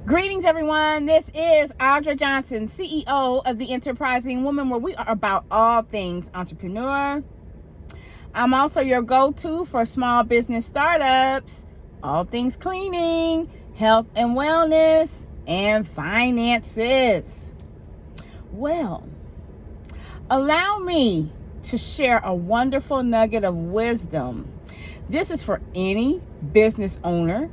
Greetings, everyone. This is Audra Johnson, CEO of The Enterprising Woman, where we are about all things entrepreneur. I'm also your go-to for small business startups, all things cleaning, health and wellness, and finances. Well, allow me to share a wonderful nugget of wisdom. This is for any business owner,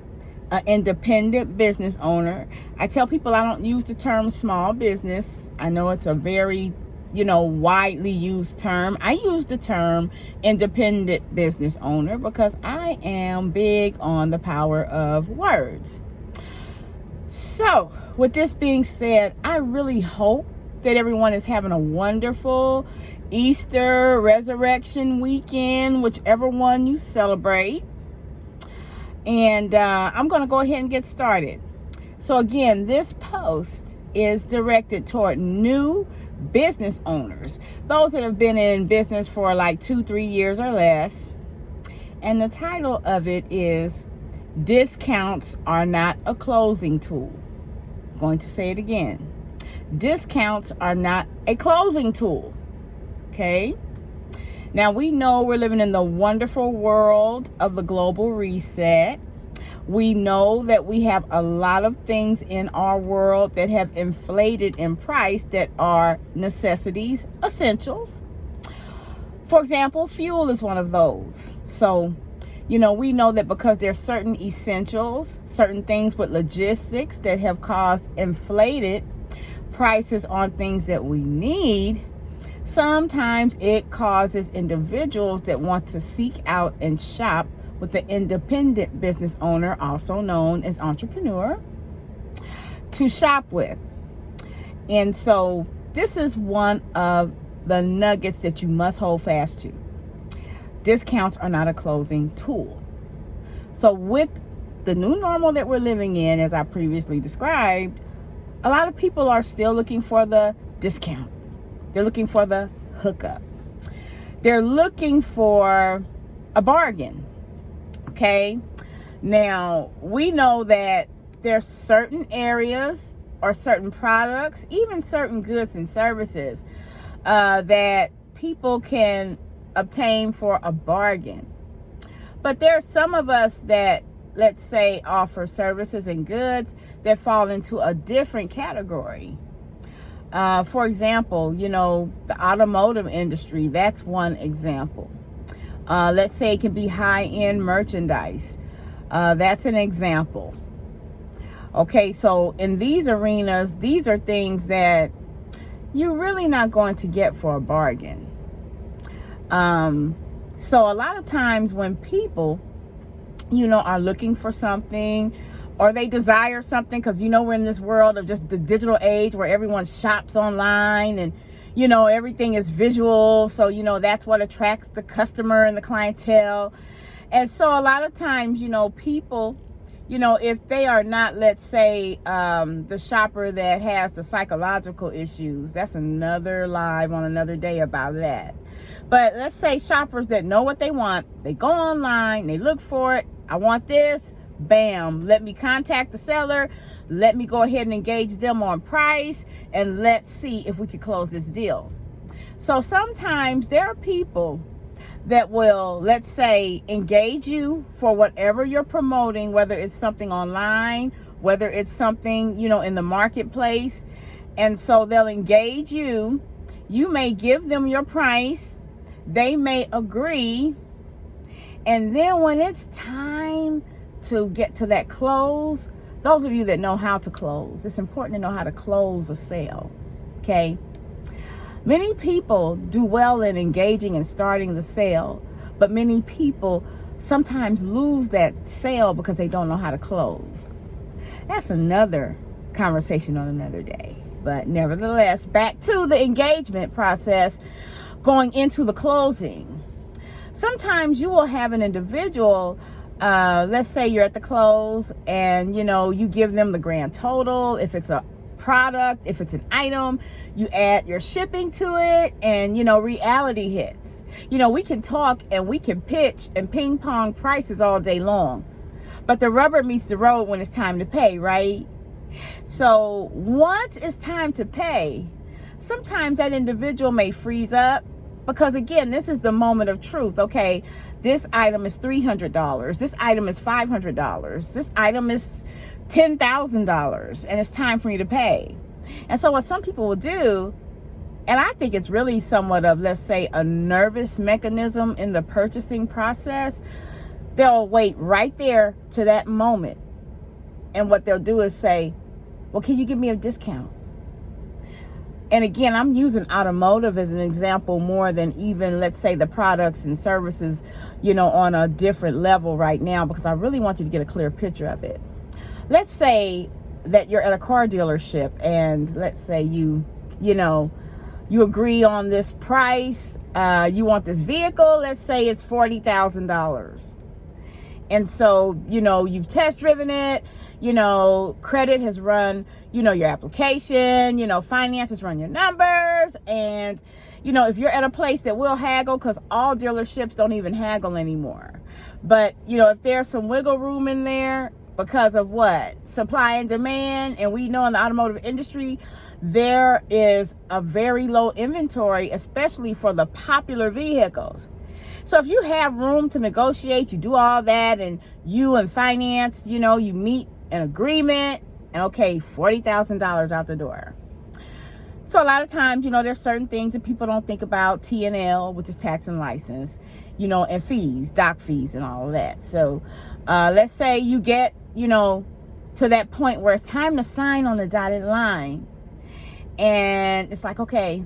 an independent business owner. I tell people I don't use the term small business. I know it's a very, widely used term. I use the term independent business owner because I am big on the power of words. So, with this being said, I really hope that everyone is having a wonderful Easter, Resurrection weekend, whichever one you celebrate. And I'm going to go ahead and get started. So again, this post is directed toward new business owners, those that have been in business for like 2-3 years or less. And the title of it is Discounts Are Not a Closing Tool. I'm going to say it again. Discounts are not a closing tool. Okay? Now, we know we're living in the wonderful world of the global reset. We know that we have a lot of things in our world that have inflated in price that are necessities, essentials. For example, fuel is one of those. So, we know that because there's certain essentials, certain things with logistics that have caused inflated prices on things that we need. Sometimes it causes individuals that want to seek out and shop with the independent business owner, also known as entrepreneur, to shop with. And so this is one of the nuggets that you must hold fast to. Discounts are not a closing tool. So with the new normal that we're living in, as I previously described, a lot of people are still looking for the discount. They're looking for the hookup. They're looking for a bargain. Okay? Now, we know that there's certain areas or certain products, even certain goods and services that people can obtain for a bargain. But there's some of us that, let's say, offer services and goods that fall into a different category. For example, the automotive industry, that's one example. Let's say it can be high-end merchandise. That's an example. Okay, so in these arenas, these are things that you're really not going to get for a bargain. So a lot of times when people, are looking for something, or they desire something, because we're in this world of just the digital age where everyone shops online and everything is visual. So that's what attracts the customer and the clientele. And so a lot of times people, if they are not, let's say, the shopper that has the psychological issues, that's another live on another day about that. But let's say shoppers that know what they want, they go online, they look for it. I want this. Bam, let me contact the seller. Let me go ahead and engage them on price, and let's see if we can close this deal. So sometimes there are people that will, let's say, engage you for whatever you're promoting, whether it's something online, whether it's something, in the marketplace. And so they'll engage you. You may give them your price. They may agree. And then when it's time to get to that close, those of you that know how to close, it's important to know how to close a sale. Okay? Many people do well in engaging and starting the sale, but many people sometimes lose that sale because they don't know how to close. That's another conversation on another day. But nevertheless, back to the engagement process, going into the closing. Sometimes you will have an individual, let's say you're at the close and, you give them the grand total. If it's a product, if it's an item, you add your shipping to it, and reality hits. We can talk and we can pitch and ping pong prices all day long, but the rubber meets the road when it's time to pay, right? So once it's time to pay, sometimes that individual may freeze up because, again, this is the moment of truth. Okay, this item is $300. This item is $500. This item is $10,000, and it's time for you to pay. And so what some people will do, and I think it's really somewhat of, let's say, a nervous mechanism in the purchasing process, they'll wait right there to that moment. And what they'll do is say, well, can you give me a discount? And again, I'm using automotive as an example more than even, let's say, the products and services, on a different level right now, because I really want you to get a clear picture of it. Let's say that you're at a car dealership, and let's say you agree on this price. You want this vehicle. Let's say it's $40,000. And so, you've test driven it, credit has run, your application, finance has run your numbers. And, if you're at a place that will haggle, because all dealerships don't even haggle anymore. But, if there's some wiggle room in there because of what? Supply and demand. And we know in the automotive industry, there is a very low inventory, especially for the popular vehicles. So if you have room to negotiate, you do all that, and you and finance, you meet an agreement, and okay, $40,000 out the door. So a lot of times, there's certain things that people don't think about, T&L, which is tax and license, and fees, doc fees and all of that. So let's say you get, to that point where it's time to sign on the dotted line. And it's like, okay,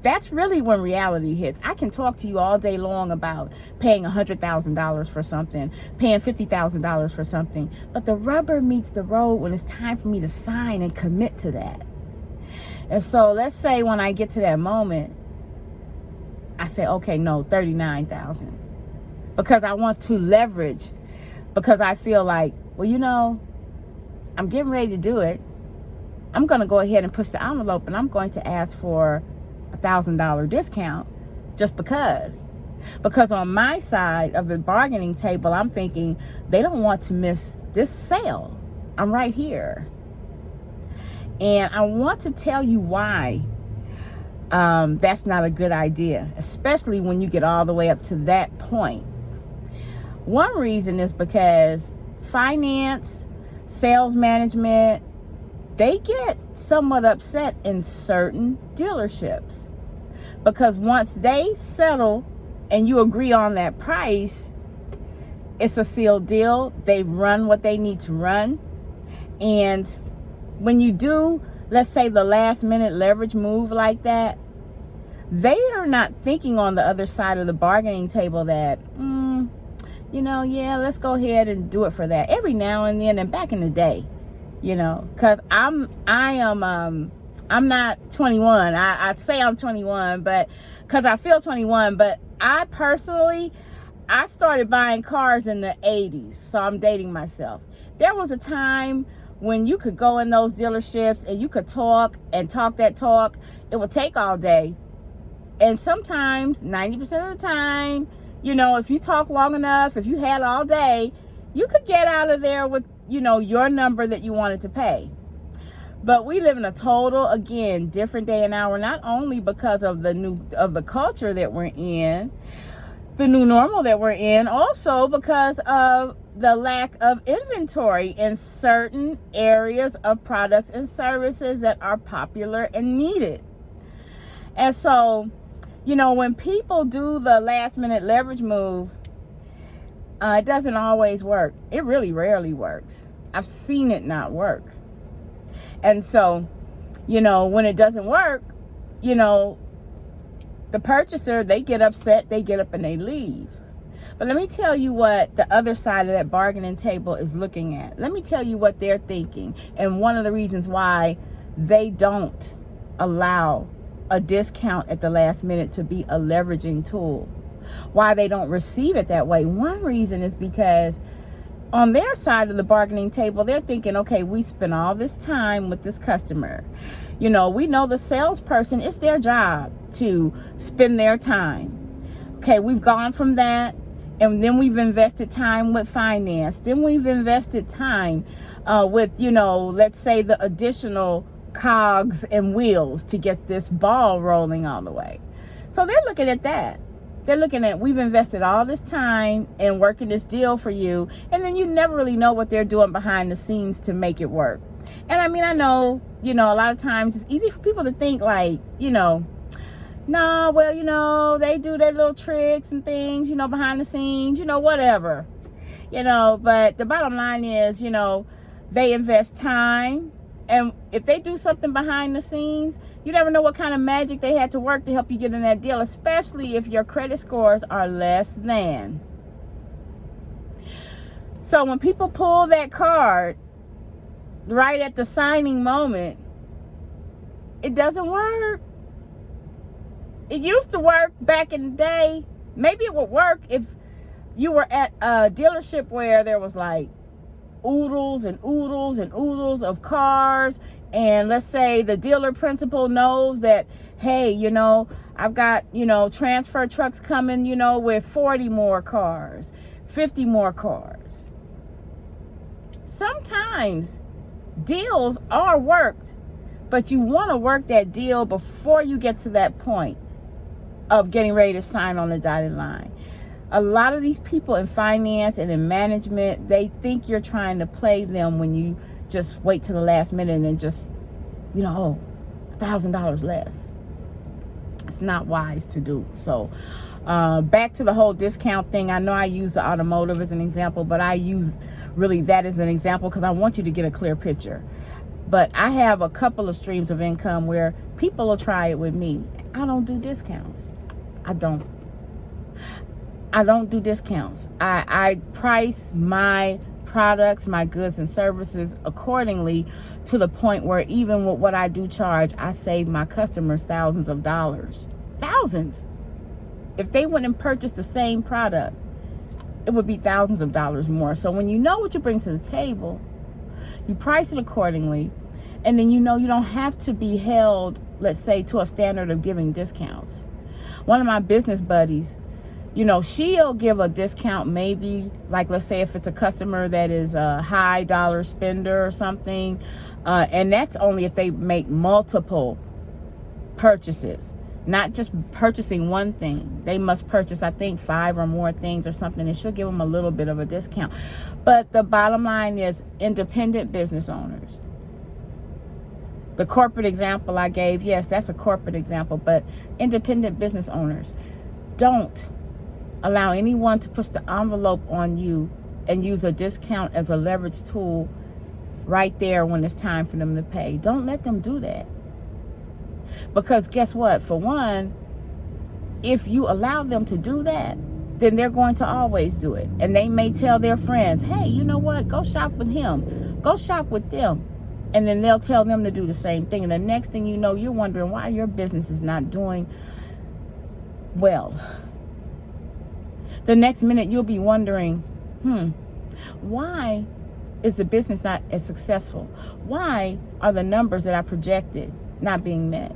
that's really when reality hits. I can talk to you all day long about paying $100,000 for something, paying $50,000 for something, but the rubber meets the road when it's time for me to sign and commit to that. And so let's say when I get to that moment, I say, okay, no, $39,000, because I want to leverage, because I feel like, well, I'm getting ready to do it. I'm going to go ahead and push the envelope, and I'm going to ask for $1,000 discount just because on my side of the bargaining table, I'm thinking they don't want to miss this sale. I'm right here. And I want to tell you why that's not a good idea, especially when you get all the way up to that point. One reason is because finance, sales management, they get somewhat upset in certain dealerships, because once they settle and you agree on that price, it's a sealed deal. They've run what they need to run. And when you do, let's say, the last minute leverage move like that, they are not thinking on the other side of the bargaining table that, let's go ahead and do it for that. Every now and then, and back in the day, because I'm not 21. I say I'm 21, but because I feel 21, but I personally, I started buying cars in the 80s. So I'm dating myself. There was a time when you could go in those dealerships and you could talk and talk that talk. It would take all day. And sometimes 90% of the time, if you talk long enough, if you had all day, you could get out of there with, your number that you wanted to pay. But we live in a total, again, different day and hour, not only because of the culture that we're in, the new normal that we're in, also because of the lack of inventory in certain areas of products and services that are popular and needed. And so, when people do the last minute leverage move, it doesn't always work. It really rarely works. I've seen it not work. And so, when it doesn't work, the purchaser, they get upset, they get up and they leave. But let me tell you what the other side of that bargaining table is looking at. Let me tell you what they're thinking. And one of the reasons why they don't allow a discount at the last minute to be a leveraging tool, why they don't receive it that way. One reason is because on their side of the bargaining table, they're thinking, okay, we spent all this time with this customer. We know the salesperson, it's their job to spend their time. Okay, we've gone from that, And then we've invested time with finance. Then we've invested time with, let's say the additional cogs and wheels to get this ball rolling all the way. So they're looking at that. They're looking at, we've invested all this time in working this deal for you, and then you never really know what they're doing behind the scenes to make it work. And I mean, I know, a lot of times it's easy for people to think like, no, well, they do their little tricks and things, behind the scenes, whatever, but the bottom line is, they invest time. And if they do something behind the scenes, you never know what kind of magic they had to work to help you get in that deal, especially if your credit scores are less than. So when people pull that card right at the signing moment, it doesn't work. It used to work back in the day. Maybe it would work if you were at a dealership where there was like oodles and oodles and oodles of cars, and let's say the dealer principal knows that, hey, I've got, transfer trucks coming, with 40 more cars, 50 more cars. Sometimes deals are worked, but you want to work that deal before you get to that point of getting ready to sign on the dotted line. A lot of these people in finance and in management, they think you're trying to play them when you just wait till the last minute and then just, $1,000 less. It's not wise to do. So back to the whole discount thing. I know I use the automotive as an example, but I use really that as an example because I want you to get a clear picture. But I have a couple of streams of income where people will try it with me. I don't do discounts. I don't do discounts. I price my products, my goods and services accordingly to the point where even with what I do charge, I save my customers thousands of dollars. Thousands. If they went and purchased the same product, it would be thousands of dollars more. So when you know what you bring to the table, you price it accordingly, and then you don't have to be held, let's say, to a standard of giving discounts. One of my business buddies, she'll give a discount, maybe like, let's say if it's a customer that is a high dollar spender or something, and that's only if they make multiple purchases, not just purchasing one thing. They must purchase, I think, 5 or more things or something, and she'll give them a little bit of a discount. But the bottom line is independent business owners. The corporate example I gave, yes, that's a corporate example, but independent business owners, don't allow anyone to push the envelope on you and use a discount as a leverage tool right there when it's time for them to pay. Don't let them do that. Because guess what? For one, if you allow them to do that, then they're going to always do it. And they may tell their friends, hey, you know what? Go shop with him. Go shop with them. And then they'll tell them to do the same thing. And the next thing you know, you're wondering why your business is not doing well. The next minute you'll be wondering, why is the business not as successful? Why are the numbers that I projected not being met?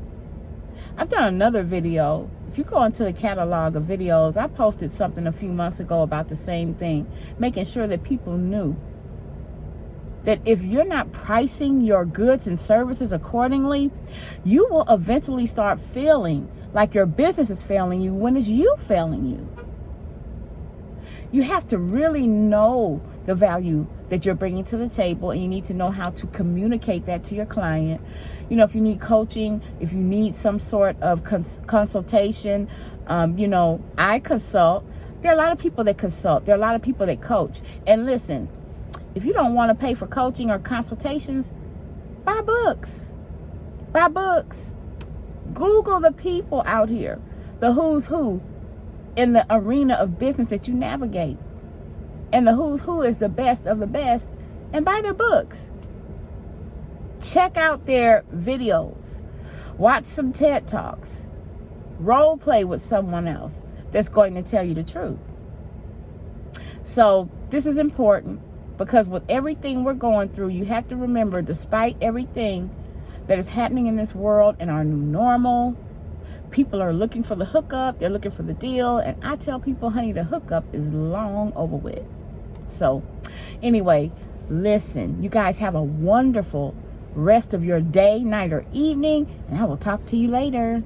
I've done another video. If you go into the catalog of videos, I posted something a few months ago about the same thing, making sure that people knew that if you're not pricing your goods and services accordingly, you will eventually start feeling like your business is failing you when it's you failing you. You have to really know the value that you're bringing to the table, and you need to know how to communicate that to your client. If you need coaching, if you need some sort of consultation, I consult. There are a lot of people that consult. There are a lot of people that coach. And listen, if you don't want to pay for coaching or consultations, buy books. Buy books. Google the people out here, the who's who in the arena of business that you navigate. And the who's who is the best of the best, and buy their books. Check out their videos. Watch some TED Talks. Role play with someone else that's going to tell you the truth. So this is important, because with everything we're going through, you have to remember, despite everything that is happening in this world and our new normal, People are looking for the hookup. They're looking for the deal. And I tell people, honey, the hookup is long over with. So anyway, listen, you guys have a wonderful rest of your day, night, or evening. And I will talk to you later.